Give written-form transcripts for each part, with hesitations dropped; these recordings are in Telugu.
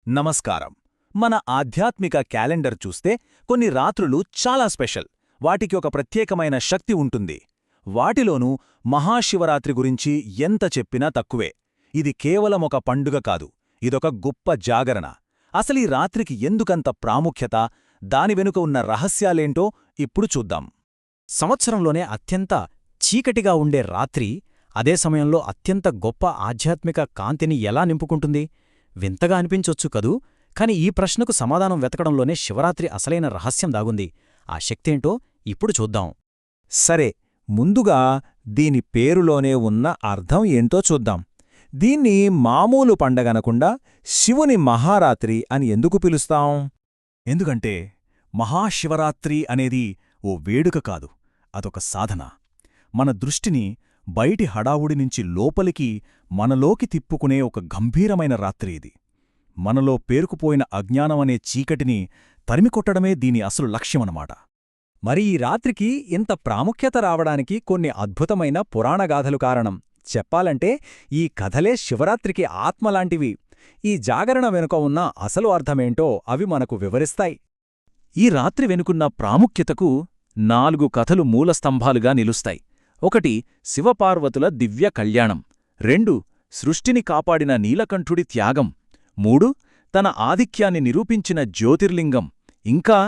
నమస్కారం. మన ఆధ్యాత్మిక క్యాలెండర్ చూస్తే కొన్ని రాత్రులు చాలా స్పెషల్. వాటికి ఒక ప్రత్యేకమైన శక్తి ఉంటుంది. వాటిలోనూ మహాశివరాత్రి గురించి ఎంత చెప్పినా తక్కువే. ఇది కేవలం ఒక పండుగ కాదు, ఇదొక గొప్ప జాగరణ. అసలీ రాత్రికి ఎందుకంత ప్రాముఖ్యత, దాని వెనుక ఉన్న రహస్యాలేంటో ఇప్పుడు చూద్దాం. సంవత్సరంలోనే అత్యంత చీకటిగా ఉండే రాత్రి అదే సమయంలో అత్యంత గొప్ప ఆధ్యాత్మిక కాంతిని ఎలా నింపుకుంటుంది? వింతగా అనిపించొచ్చు కదూ, కాని ఈ ప్రశ్నకు సమాధానం వెతకడంలోనే శివరాత్రి అసలైన రహస్యం దాగుంది. ఆ శక్తేంటో ఇప్పుడు చూద్దాం. సరే, ముందుగా దీని పేరులోనే ఉన్న అర్థం ఏంటో చూద్దాం. దీన్ని మామూలు పండగనకుండా శివుని మహారాత్రి అని ఎందుకు పిలుస్తాం? ఎందుకంటే మహాశివరాత్రి అనేది ఓ వేడుక కాదు, అదొక సాధన. మన దృష్టిని బయటి హడావుడి నుంచి లోపలికి, మనలోకి తిప్పుకునే ఒక గంభీరమైన రాత్రి ఇది. మనలో పేరుకుపోయిన అజ్ఞానమనే చీకటిని తరిమికొట్టడమే దీని అసలు లక్ష్యమన్నమాట. మరి ఈ రాత్రికి ఇంత ప్రాముఖ్యత రావడానికి కొన్ని అద్భుతమైన పురాణగాథలు కారణం. చెప్పాలంటే ఈ కథలే శివరాత్రికి ఆత్మలాంటివి. ఈ జాగరణ వెనుక ఉన్న అసలు అర్థమేంటో అవి మనకు వివరిస్తాయి. ఈ రాత్రి వెనుకున్న ప్రాముఖ్యతకు 4 కథలు మూలస్తంభాలుగా నిలుస్తాయి. 1 శివపార్వతుల దివ్య కళ్యాణం, 2 సృష్టిని కాపాడిన నీలకంఠుడి త్యాగం, 3 తన ఆధిక్యాన్ని నిరూపించిన జ్యోతిర్లింగం, ఇంకా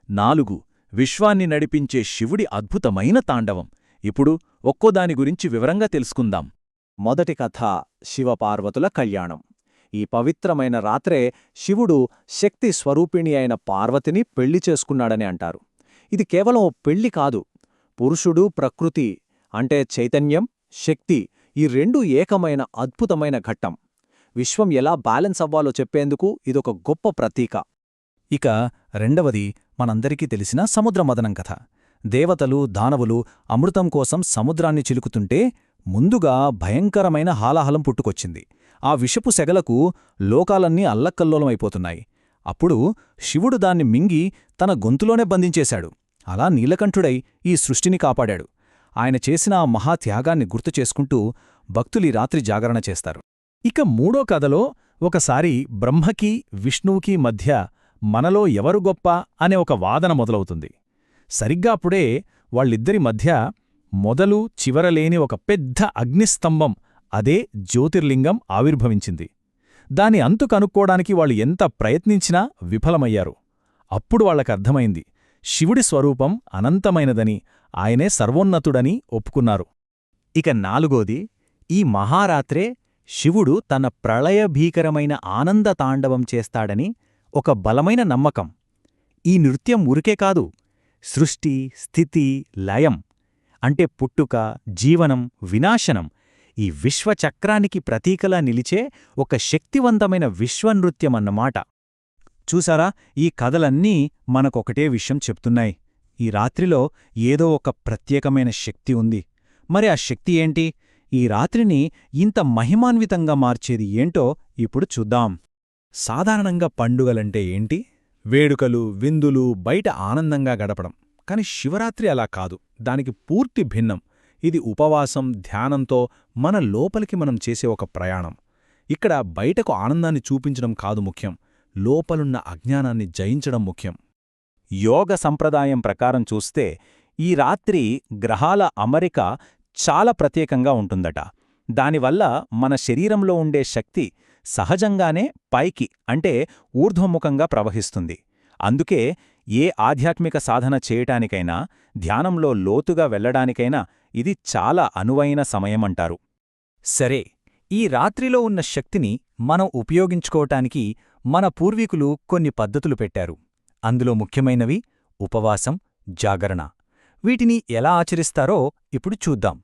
4 విశ్వాన్ని నడిపించే శివుడి అద్భుతమైన తాండవం. ఇప్పుడు ఒక్కోదాని గురించి వివరంగా తెలుసుకుందాం. మొదటి కథ శివపార్వతుల కళ్యాణం. ఈ పవిత్రమైన రాత్రే శివుడు శక్తి స్వరూపిణి అయిన పార్వతిని పెళ్లి చేసుకున్నాడని అంటారు. ఇది కేవలం ఓ పెళ్లి కాదు, పురుషుడు ప్రకృతి అంటే చైతన్యం, శక్తి ఈ రెండూ ఏకమైన అద్భుతమైన ఘట్టం. విశ్వం ఎలా బ్యాలెన్స్ అవ్వాలో చెప్పేందుకు ఇదొక గొప్ప ప్రతీక. ఇక రెండవది మనందరికీ తెలిసిన సముద్రమదనం కథ. దేవతలు, దానవులు అమృతం కోసం సముద్రాన్ని చిలుకుతుంటే ముందుగా భయంకరమైన హాలాహలం పుట్టుకొచ్చింది. ఆ విషపు సెగలకు లోకాలన్నీ అల్లకల్లోలమైపోతున్నాయి. అప్పుడు శివుడు దాన్ని మింగి తన గొంతులోనే బంధించేశాడు. అలా నీలకంఠుడై ఈ సృష్టిని కాపాడాడు. ఆయన చేసిన ఆ మహాత్యాగాన్ని గుర్తుచేసుకుంటూ భక్తులీ రాత్రి జాగరణ చేస్తారు. ఇక మూడో కథలో ఒకసారి బ్రహ్మకీ విష్ణువుకీ మధ్య మనలో ఎవరు గొప్ప అనే ఒక వాదన మొదలవుతుంది. సరిగ్గా అప్పుడే వాళ్ళిద్దరి మధ్య మొదలు చివరలేని ఒక పెద్ద అగ్నిస్తంభం, అదే జ్యోతిర్లింగం ఆవిర్భవించింది. దాని అంతు కనుక్కోడానికి వాళ్ళు ఎంత ప్రయత్నించినా విఫలమయ్యారు. అప్పుడు వాళ్లకర్థమైంది, శివుడి స్వరూపం అనంతమైనదని, ఆయనే సర్వోన్నతుడని ఒప్పుకున్నారు. ఇక నాలుగోది, ఈ మహారాత్రే శివుడు తన ప్రళయభీకరమైన ఆనందతాండవం చేస్తాడని ఒక బలమైన నమ్మకం. ఈ నృత్యం ఉరికే కాదు, సృష్టి, స్థితి, లయం అంటే పుట్టుక, జీవనం, వినాశనం ఈ విశ్వచక్రానికి ప్రతీకలా నిలిచే ఒక శక్తివంతమైన విశ్వనృత్యమన్నమాట. చూసారా, ఈ కథలన్నీ మనకొకటే విషయం చెప్తున్నాయి. ఈ రాత్రిలో ఏదో ఒక ప్రత్యేకమైన శక్తి ఉంది. మరి ఆ శక్తి ఏంటి? ఈ రాత్రిని ఇంత మహిమాన్వితంగా మార్చేది ఏంటో ఇప్పుడు చూద్దాం. సాధారణంగా పండుగలంటే ఏంటి? వేడుకలు, విందులు, బయట ఆనందంగా గడపడం. కాని శివరాత్రి అలా కాదు, దానికి పూర్తి భిన్నం. ఇది ఉపవాసం, ధ్యానంతో మన లోపలికి మనం చేసే ఒక ప్రయాణం. ఇక్కడ బయటకు ఆనందాన్ని చూపించడం కాదు ముఖ్యం, లోపలున్న అజ్ఞానాన్ని జయించడం ముఖ్యం. యోగ సంప్రదాయం ప్రకారం చూస్తే ఈ రాత్రి గ్రహాల అమరిక చాలా ప్రత్యేకంగా ఉంటుందట. దానివల్ల మన శరీరంలో ఉండే శక్తి సహజంగానే పైకి అంటే ఊర్ధ్వముఖంగా ప్రవహిస్తుంది. అందుకే ఏ ఆధ్యాత్మిక సాధన చేయటానికైనా, ధ్యానంలో లోతుగా వెళ్లడానికైనా ఇది చాలా అనువైన సమయమంటారు. సరే, ఈ రాత్రిలో ఉన్న శక్తిని మనం ఉపయోగించుకోవటానికి మన పూర్వీకులు కొన్ని పద్ధతులు పెట్టారు. అందులో ముఖ్యమైనవి ఉపవాసం, జాగరణ. వీటిని ఎలా ఆచరిస్తారో ఇప్పుడు చూద్దాం.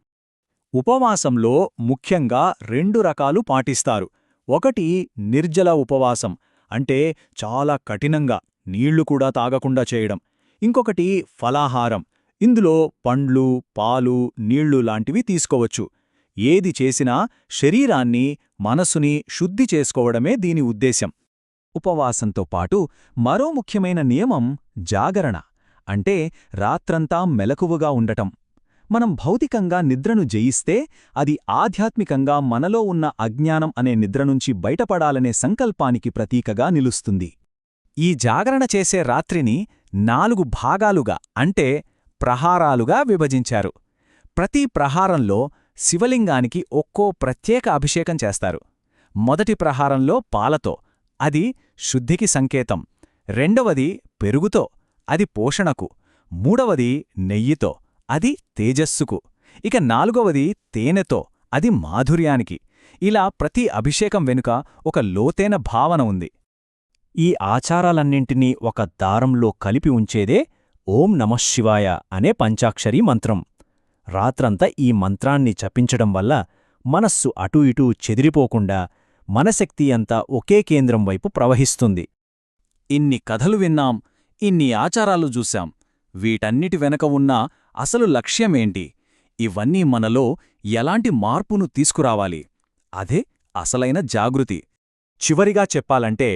ఉపవాసంలో ముఖ్యంగా 2 రకాలు పాటిస్తారు. ఒకటి నిర్జల ఉపవాసం, అంటే చాలా కఠినంగా నీళ్లు కూడా తాగకుండా చేయడం. ఇంకొకటి ఫలాహారం, ఇందులో పండ్లు, పాలు, నీళ్లు లాంటివి తీసుకోవచ్చు. ఏది చేసినా శరీరాన్ని, మనసుని శుద్ధి చేసుకోవడమే దీని ఉద్దేశ్యం. ఉపవాసంతో పాటు మరో ముఖ్యమైన నియమం జాగరణ, అంటే రాత్రంతా మెలకువగా ఉండటం. మనం భౌతికంగా నిద్రను జయిస్తే అది ఆధ్యాత్మికంగా మనలో ఉన్న అజ్ఞానం అనే నిద్రనుంచి బయటపడాలనే సంకల్పానికి ప్రతీకగా నిలుస్తుంది. ఈ జాగరణ చేసే రాత్రిని 4 భాగాలుగా అంటే ప్రహారాలుగా విభజించారు. ప్రతి ప్రహారంలో శివలింగానికి ఒక్కో ప్రత్యేక అభిషేకం చేస్తారు. మొదటి ప్రహారంలో పాలతో, అది శుద్ధికి సంకేతం. రెండవది పెరుగుతో, అది పోషణకు. మూడవది నెయ్యితో, అది తేజస్సుకు. ఇక నాలుగవది తేనెతో, అది మాధుర్యానికి. ఇలా ప్రతి అభిషేకం వెనుక ఒక లోతైన భావన ఉంది. ఈ ఆచారాలన్నింటినీ ఒక దారంలో కలిపి ఉంచేదే ఓం నమఃశివాయ అనే పంచాక్షరీ మంత్రం. రాత్రంతా ఈ మంత్రాన్ని జపించడం వల్ల మనస్సు అటూ ఇటూ చెదిరిపోకుండా మనశక్తి అంతా ఒకే కేంద్రం వైపు ప్రవహిస్తుంది. ఇన్ని కథలు విన్నాం, ఇన్ని ఆచారాలు చూశాం. వీటన్నిటి వెనక ఉన్న అసలు లక్ష్యమేంటి? ఇవన్నీ మనలో ఎలాంటి మార్పును తీసుకురావాలి? అదే అసలైన జాగృతి. చివరిగా చెప్పాలంటే,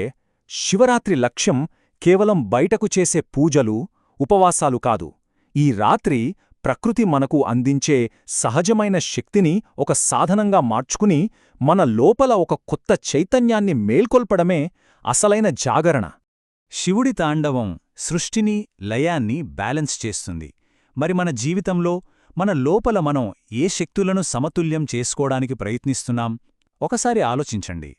శివరాత్రి లక్ష్యం కేవలం బయటకు చేసే పూజలు, ఉపవాసాలు కాదు. ఈ రాత్రి ప్రకృతి మనకు అందించే సహజమైన శక్తిని ఒక సాధనంగా మార్చుకుని మన లోపల ఒక కొత్త చైతన్యాన్ని మేల్కొల్పడమే అసలైన జాగరణ. శివుడి తాండవం సృష్టిని, లయాన్ని బ్యాలెన్స్ చేస్తుంది. మరి మన జీవితంలో, మన లోపల మనం ఏ శక్తులను సమతుల్యం చేసుకోవడానికి ప్రయత్నిస్తున్నాం? ఒకసారి ఆలోచించండి.